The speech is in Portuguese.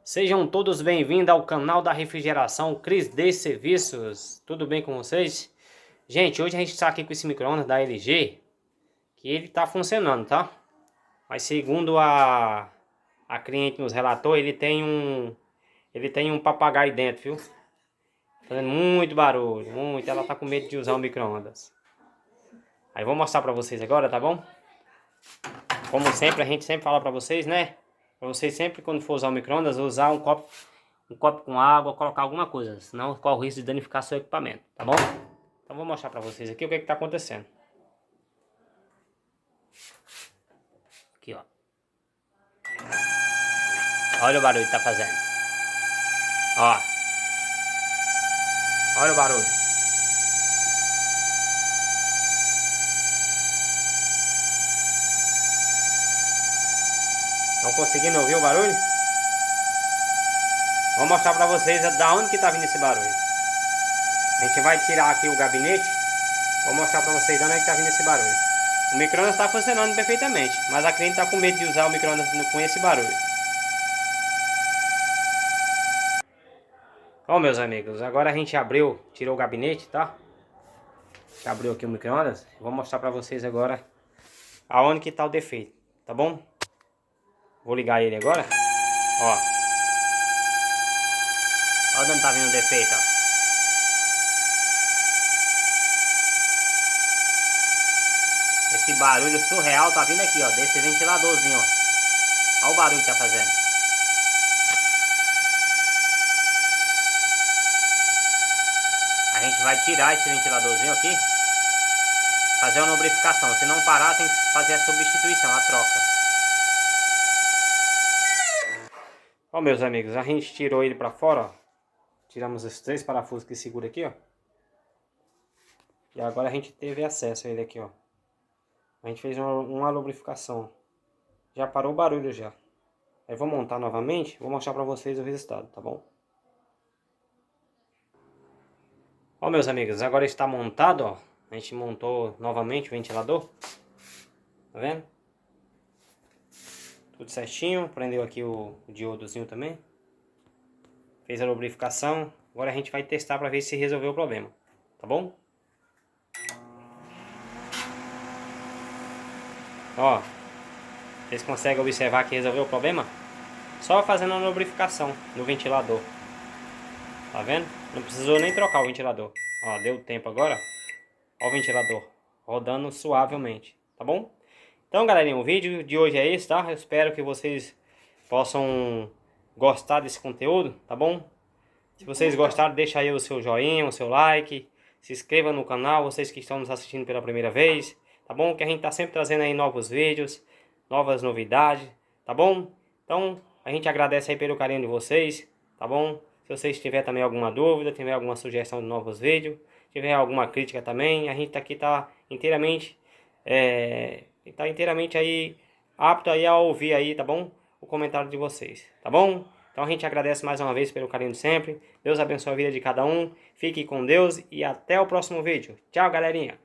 Sejam todos bem-vindos ao canal da refrigeração Cris D Serviços. Tudo bem com vocês? Gente, hoje a gente está aqui com esse micro-ondas da LG, que ele está funcionando, tá? Mas segundo a cliente nos relatou, ele tem um papagaio dentro, viu? Fazendo muito barulho, muito. Ela tá com medo de usar o micro-ondas. Aí vou mostrar pra vocês agora, tá bom? Como sempre, a gente sempre fala pra vocês, né? Pra vocês sempre, quando for usar o micro-ondas, usar um copo com água, colocar alguma coisa, senão corre o risco de danificar seu equipamento, tá bom? Então vou mostrar pra vocês aqui o que tá acontecendo. Aqui, ó. Olha o barulho que tá fazendo. Ó. Olha o barulho. Estão conseguindo ouvir o barulho? Vou mostrar pra vocês da onde que tá vindo esse barulho. A gente vai tirar aqui o gabinete. Vou mostrar pra vocês de onde é que tá vindo esse barulho. O micro-ondas tá funcionando perfeitamente, mas a cliente tá com medo de usar o micro-ondas com esse barulho. Ó, meus amigos, agora a gente tirou o gabinete, tá? A gente abriu aqui o micro-ondas. Vou mostrar pra vocês agora aonde que tá o defeito, tá bom? Vou ligar ele agora. Ó. Olha onde tá vindo o defeito, ó. Esse barulho surreal tá vindo aqui, ó, desse ventiladorzinho, ó. Olha o barulho que tá fazendo. A gente vai tirar esse ventiladorzinho aqui, fazer uma lubrificação. Se não parar, tem que fazer a substituição, a troca. Ó, meus amigos, a gente tirou ele pra fora, ó. Tiramos os 3 parafusos que segura aqui, ó. E agora a gente teve acesso a ele aqui, ó. A gente fez uma lubrificação. Já parou o barulho já. Aí vou montar novamente, vou mostrar pra vocês o resultado, tá bom? Ó, meus amigos, agora está montado, ó. A gente montou novamente o ventilador. Tá vendo? Tudo certinho. Prendeu aqui o diodozinho também. Fez a lubrificação. Agora a gente vai testar pra ver se resolveu o problema. Tá bom? Ó. Vocês conseguem observar que resolveu o problema? Só fazendo a lubrificação no ventilador. Tá vendo? Não precisou nem trocar o ventilador. Ó, deu tempo agora. Ó o ventilador rodando suavemente, tá bom? Então, galerinha, o vídeo de hoje é esse, tá? Eu espero que vocês possam gostar desse conteúdo, tá bom? Se vocês gostaram, deixa aí o seu joinha, o seu like. Se inscreva no canal, vocês que estão nos assistindo pela primeira vez, tá bom? Que a gente tá sempre trazendo aí novos vídeos, novas novidades, tá bom? Então, a gente agradece aí pelo carinho de vocês, tá bom? Se vocês tiverem também alguma dúvida, tiver alguma sugestão de novos vídeos, tiver alguma crítica também, a gente tá inteiramente aí apto aí a ouvir aí, tá bom? O comentário de vocês, tá bom? Então a gente agradece mais uma vez pelo carinho de sempre. Deus abençoe a vida de cada um. Fique com Deus e até o próximo vídeo. Tchau, galerinha!